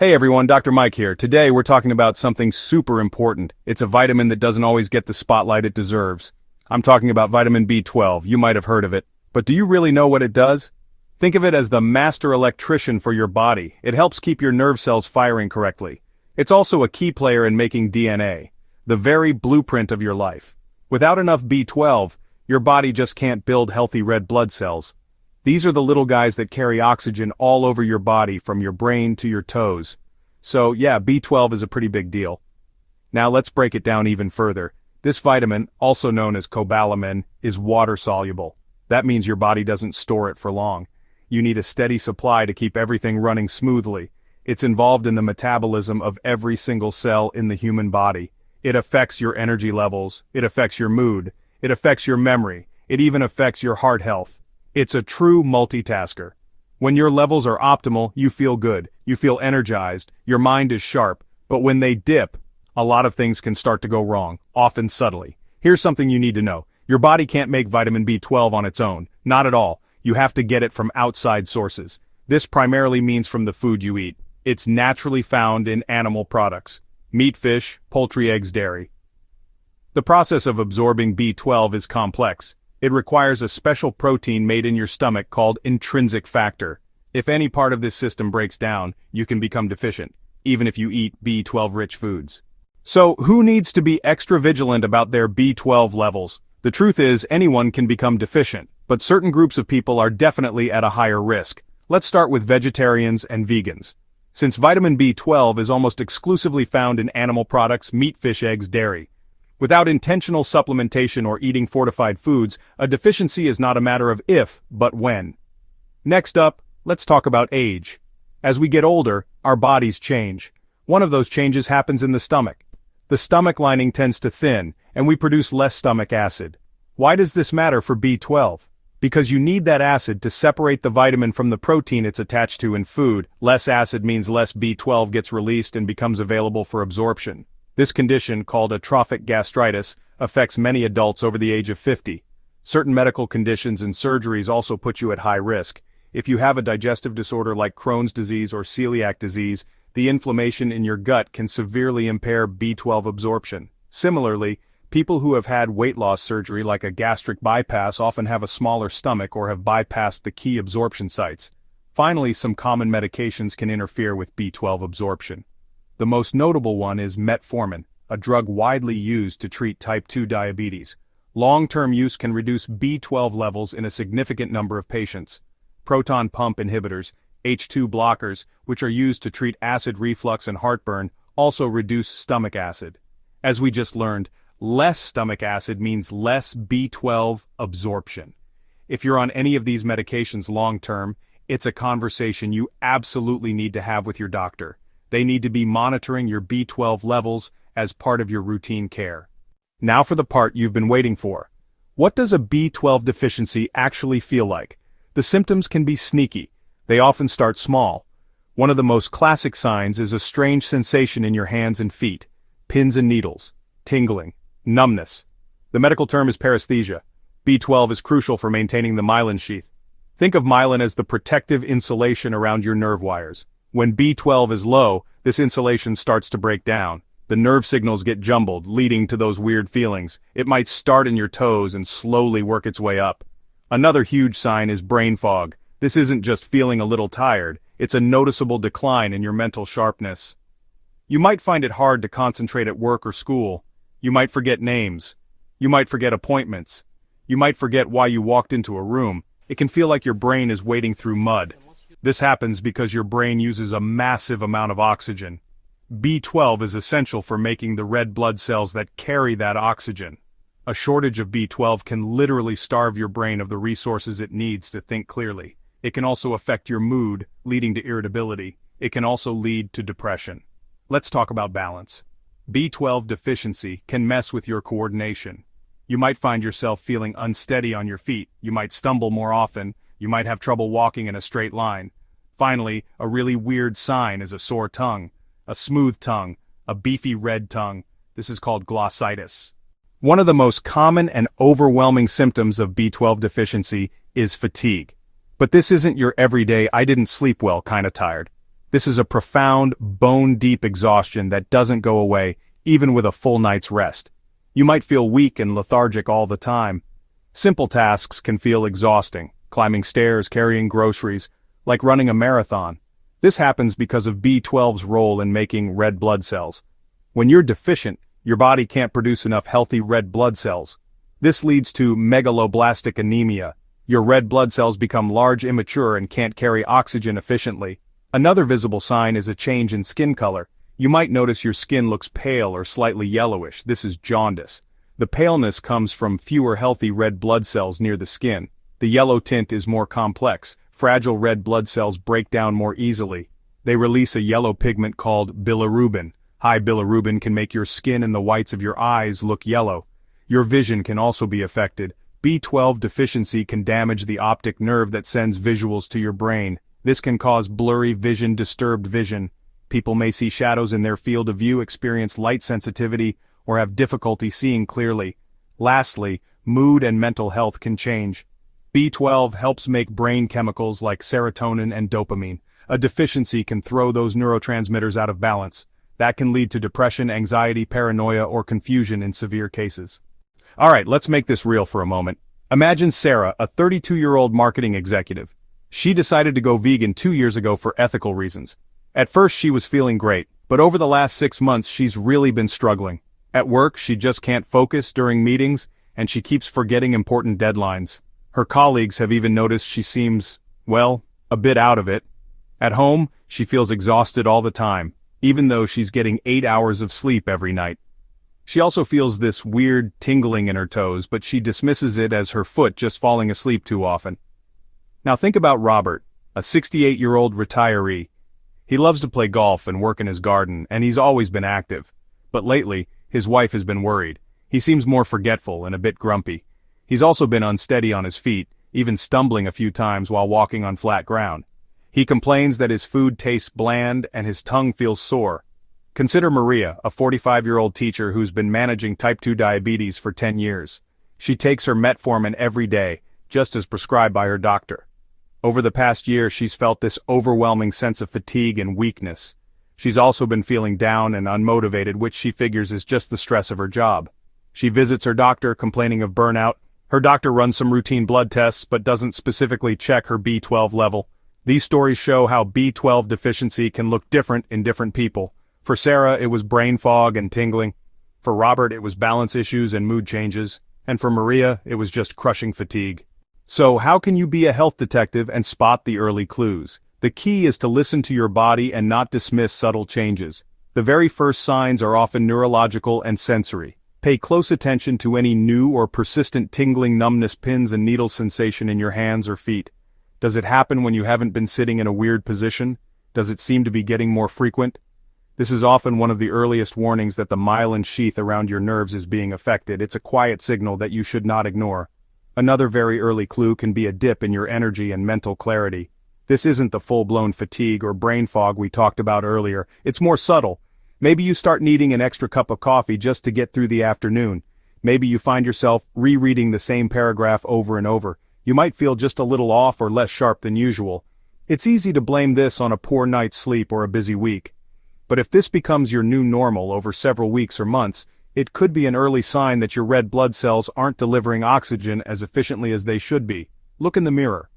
Hey everyone, Dr. Mike here. Today we're talking about something super important. It's a vitamin that doesn't always get the spotlight it deserves. I'm talking about vitamin B12. You might have heard of it. But do you really know what it does? Think of it as the master electrician for your body. It helps keep your nerve cells firing correctly. It's also a key player in making DNA, the very blueprint of your life. Without enough B12, your body just can't build healthy red blood cells. These are the little guys that carry oxygen all over your body from your brain to your toes. So yeah, B12 is a pretty big deal. Now let's break it down even further. This vitamin, also known as cobalamin, is water-soluble. That means your body doesn't store it for long. You need a steady supply to keep everything running smoothly. It's involved in the metabolism of every single cell in the human body. It affects your energy levels, it affects your mood, it affects your memory, it even affects your heart health. It's a true multitasker. When your levels are optimal, you feel good, you feel energized, your mind is sharp, but when they dip, a lot of things can start to go wrong, often subtly. Here's something you need to know. Your body can't make vitamin B12 on its own, not at all. You have to get it from outside sources. This primarily means from the food you eat. It's naturally found in animal products: meat, fish, poultry, eggs, dairy. The process of absorbing B12 is complex. It requires a special protein made in your stomach called intrinsic factor. If any part of this system breaks down, you can become deficient, even if you eat B12-rich foods. So, who needs to be extra vigilant about their B12 levels? The truth is, anyone can become deficient, but certain groups of people are definitely at a higher risk. Let's start with vegetarians and vegans. Since vitamin B12 is almost exclusively found in animal products, meat, fish, eggs, dairy. Without intentional supplementation or eating fortified foods, a deficiency is not a matter of if, but when. Next up, let's talk about age. As we get older, our bodies change. One of those changes happens in the stomach. The stomach lining tends to thin, and we produce less stomach acid. Why does this matter for B12? Because you need that acid to separate the vitamin from the protein it's attached to in food. Less acid means less B12 gets released and becomes available for absorption. This condition, called atrophic gastritis, affects many adults over the age of 50. Certain medical conditions and surgeries also put you at high risk. If you have a digestive disorder like Crohn's disease or celiac disease, the inflammation in your gut can severely impair B12 absorption. Similarly, people who have had weight loss surgery like a gastric bypass often have a smaller stomach or have bypassed the key absorption sites. Finally, some common medications can interfere with B12 absorption. The most notable one is metformin, a drug widely used to treat type 2 diabetes. Long-term use can reduce B12 levels in a significant number of patients. Proton pump inhibitors, H2 blockers, which are used to treat acid reflux and heartburn, also reduce stomach acid. As we just learned, less stomach acid means less B12 absorption. If you're on any of these medications long-term, it's a conversation you absolutely need to have with your doctor. They need to be monitoring your B12 levels as part of your routine care. Now for the part you've been waiting for. What does a B12 deficiency actually feel like? The symptoms can be sneaky. They often start small. One of the most classic signs is a strange sensation in your hands and feet, pins and needles, tingling, numbness. The medical term is paresthesia. B12 is crucial for maintaining the myelin sheath. Think of myelin as the protective insulation around your nerve wires. When B12 is low, this insulation starts to break down. The nerve signals get jumbled, leading to those weird feelings. It might start in your toes and slowly work its way up. Another huge sign is brain fog. This isn't just feeling a little tired, it's a noticeable decline in your mental sharpness. You might find it hard to concentrate at work or school. You might forget names. You might forget appointments. You might forget why you walked into a room. It can feel like your brain is wading through mud. This happens because your brain uses a massive amount of oxygen. B12 is essential for making the red blood cells that carry that oxygen. A shortage of B12 can literally starve your brain of the resources it needs to think clearly. It can also affect your mood, leading to irritability. It can also lead to depression. Let's talk about balance. B12 deficiency can mess with your coordination. You might find yourself feeling unsteady on your feet. You might stumble more often. You might have trouble walking in a straight line. Finally, a really weird sign is a sore tongue, a smooth tongue, a beefy red tongue. This is called glossitis. One of the most common and overwhelming symptoms of B12 deficiency is fatigue. But this isn't your everyday "I didn't sleep well" kind of tired. This is a profound, bone-deep exhaustion that doesn't go away, even with a full night's rest. You might feel weak and lethargic all the time. Simple tasks can feel exhausting, climbing stairs, carrying groceries, like running a marathon. This happens because of B12's role in making red blood cells. When you're deficient, your body can't produce enough healthy red blood cells. This leads to megaloblastic anemia. Your red blood cells become large, immature, and can't carry oxygen efficiently. Another visible sign is a change in skin color. You might notice your skin looks pale or slightly yellowish. This is jaundice. The paleness comes from fewer healthy red blood cells near the skin. The yellow tint is more complex. Fragile red blood cells break down more easily. They release a yellow pigment called bilirubin. High bilirubin can make your skin and the whites of your eyes look yellow. Your vision can also be affected. B12 deficiency can damage the optic nerve that sends visuals to your brain. This can cause blurry vision, disturbed vision. People may see shadows in their field of view, experience light sensitivity, or have difficulty seeing clearly. Lastly, mood and mental health can change. B12 helps make brain chemicals like serotonin and dopamine. A deficiency can throw those neurotransmitters out of balance. That can lead to depression, anxiety, paranoia, or confusion in severe cases. Alright, let's make this real for a moment. Imagine Sarah, a 32-year-old marketing executive. She decided to go vegan 2 years ago for ethical reasons. At first she was feeling great, but over the last 6 months she's really been struggling. At work she just can't focus during meetings, and she keeps forgetting important deadlines. Her colleagues have even noticed she seems, well, a bit out of it. At home, she feels exhausted all the time, even though she's getting 8 hours of sleep every night. She also feels this weird tingling in her toes, but she dismisses it as her foot just falling asleep too often. Now think about Robert, a 68-year-old retiree. He loves to play golf and work in his garden, and he's always been active. But lately, his wife has been worried. He seems more forgetful and a bit grumpy. He's also been unsteady on his feet, even stumbling a few times while walking on flat ground. He complains that his food tastes bland and his tongue feels sore. Consider Maria, a 45-year-old teacher who's been managing type 2 diabetes for 10 years. She takes her metformin every day, just as prescribed by her doctor. Over the past year, she's felt this overwhelming sense of fatigue and weakness. She's also been feeling down and unmotivated, which she figures is just the stress of her job. She visits her doctor, complaining of burnout. Her doctor runs some routine blood tests, but doesn't specifically check her B12 level. These stories show how B12 deficiency can look different in different people. For Sarah, it was brain fog and tingling. For Robert, it was balance issues and mood changes. And for Maria, it was just crushing fatigue. So how can you be a health detective and spot the early clues? The key is to listen to your body and not dismiss subtle changes. The very first signs are often neurological and sensory. Pay close attention to any new or persistent tingling, numbness, pins and needles sensation in your hands or feet. Does it happen when you haven't been sitting in a weird position? Does it seem to be getting more frequent? This is often one of the earliest warnings that the myelin sheath around your nerves is being affected. It's a quiet signal that you should not ignore. Another very early clue can be a dip in your energy and mental clarity. This isn't the full-blown fatigue or brain fog we talked about earlier. It's more subtle. Maybe you start needing an extra cup of coffee just to get through the afternoon. Maybe you find yourself rereading the same paragraph over and over. You might feel just a little off or less sharp than usual. It's easy to blame this on a poor night's sleep or a busy week. But if this becomes your new normal over several weeks or months, it could be an early sign that your red blood cells aren't delivering oxygen as efficiently as they should be. Look in the mirror.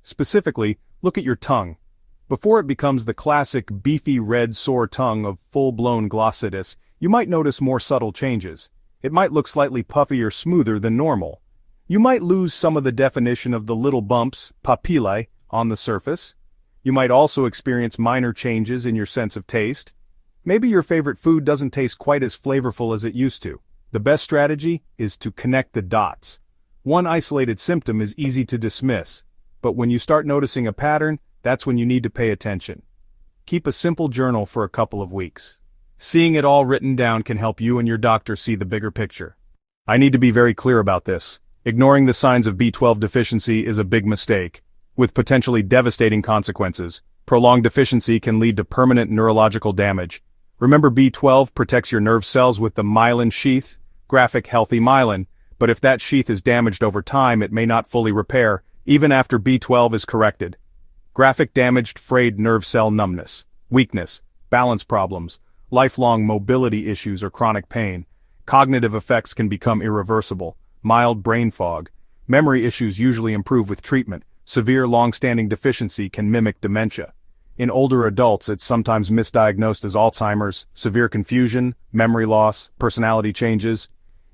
Specifically, look at your tongue. Before it becomes the classic beefy red sore tongue of full-blown glossitis, you might notice more subtle changes. It might look slightly puffy or smoother than normal. You might lose some of the definition of the little bumps, papillae, on the surface. You might also experience minor changes in your sense of taste. Maybe your favorite food doesn't taste quite as flavorful as it used to. The best strategy is to connect the dots. One isolated symptom is easy to dismiss, but when you start noticing a pattern, that's when you need to pay attention. Keep a simple journal for a couple of weeks. Seeing it all written down can help you and your doctor see the bigger picture. I need to be very clear about this. Ignoring the signs of B12 deficiency is a big mistake, with potentially devastating consequences. Prolonged deficiency can lead to permanent neurological damage. Remember, B12 protects your nerve cells with the myelin sheath, graphic healthy myelin, but if that sheath is damaged over time, it may not fully repair, even after B12 is corrected. Graphic damaged frayed nerve cell numbness. weakness, balance problems, lifelong mobility issues or chronic pain. Cognitive effects can become irreversible, mild brain fog. Memory issues usually improve with treatment. Severe long-standing deficiency can mimic dementia. In older adults, it's sometimes misdiagnosed as Alzheimer's, severe confusion, memory loss, personality changes.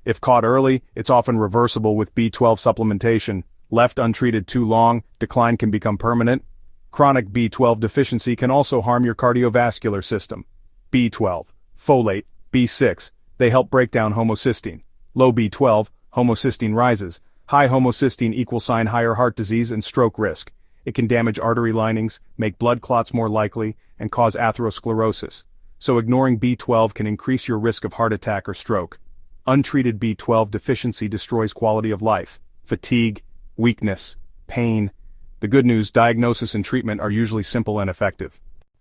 If caught early, it's often reversible with B12 supplementation. Left untreated too long, decline can become permanent. Chronic B12 deficiency can also harm your cardiovascular system. B12, folate, B6, they help break down homocysteine. Low B12, homocysteine rises. High homocysteine equals higher heart disease and stroke risk. It can damage artery linings, make blood clots more likely, and cause atherosclerosis. So ignoring B12 can increase your risk of heart attack or stroke. Untreated B12 deficiency destroys quality of life, fatigue, weakness, pain. The good news, diagnosis and treatment are usually simple and effective.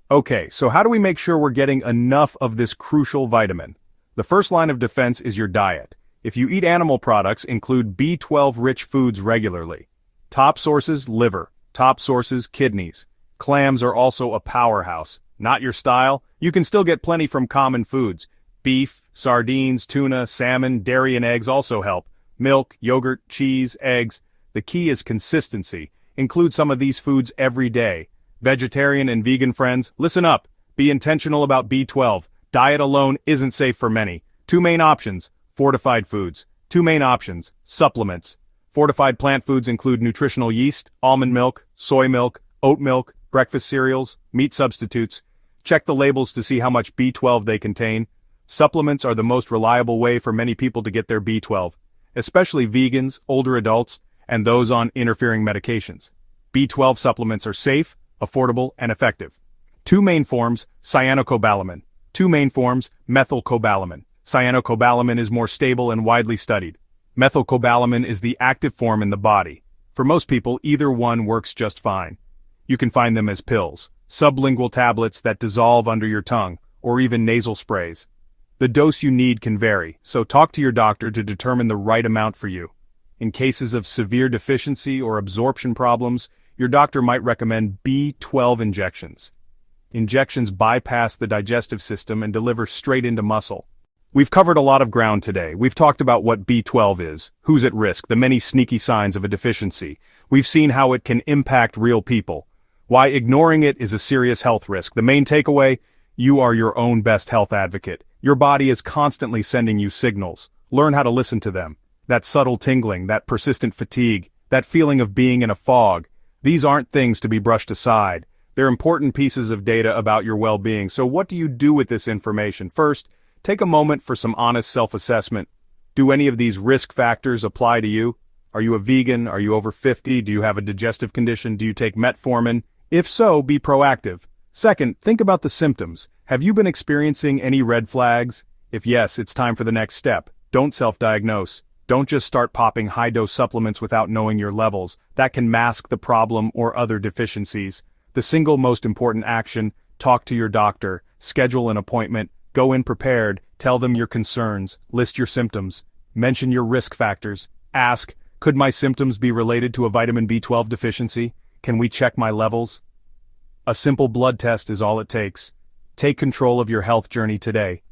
Okay, so how do we make sure we're getting enough of this crucial vitamin? The first line of defense is your diet. If you eat animal products, include B12-rich foods regularly. Top sources, liver. Top sources, kidneys. Clams are also a powerhouse. Not your style? You can still get plenty from common foods. Beef, sardines, tuna, salmon, dairy and eggs also help. Milk, yogurt, cheese, eggs. The key is consistency. Include some of these foods every day. Vegetarian and vegan friends, listen up. Be intentional about B12. Diet alone isn't safe for many. Two main options, fortified foods. Two main options, supplements. Fortified plant foods include nutritional yeast, almond milk, soy milk, oat milk, breakfast cereals, meat substitutes. Check the labels to see how much B12 they contain. Supplements are the most reliable way for many people to get their B12, especially vegans, older adults, and those on interfering medications. B12 supplements are safe, affordable, and effective. Two main forms, cyanocobalamin. Two main forms, methylcobalamin. Cyanocobalamin is more stable and widely studied. Methylcobalamin is the active form in the body. For most people, either one works just fine. You can find them as pills, sublingual tablets that dissolve under your tongue, or even nasal sprays. The dose you need can vary, so talk to your doctor to determine the right amount for you. In cases of severe deficiency or absorption problems, your doctor might recommend B12 injections. Injections bypass the digestive system and deliver straight into muscle. We've covered a lot of ground today. We've talked about what B12 is, who's at risk, the many sneaky signs of a deficiency. We've seen how it can impact real people. Why ignoring it is a serious health risk. The main takeaway, you are your own best health advocate. Your body is constantly sending you signals. Learn how to listen to them. That subtle tingling, that persistent fatigue, that feeling of being in a fog. These aren't things to be brushed aside. They're important pieces of data about your well-being. So what do you do with this information? First, take a moment for some honest self-assessment. Do any of these risk factors apply to you? Are you a vegan? Are you over 50? Do you have a digestive condition? Do you take metformin? If so, be proactive. Second, think about the symptoms. Have you been experiencing any red flags? If yes, it's time for the next step. Don't self-diagnose. Don't just start popping high-dose supplements without knowing your levels. That can mask the problem or other deficiencies. The single most important action, talk to your doctor, schedule an appointment, go in prepared, tell them your concerns, list your symptoms, mention your risk factors, ask, could my symptoms be related to a vitamin B12 deficiency? Can we check my levels? A simple blood test is all it takes. Take control of your health journey today.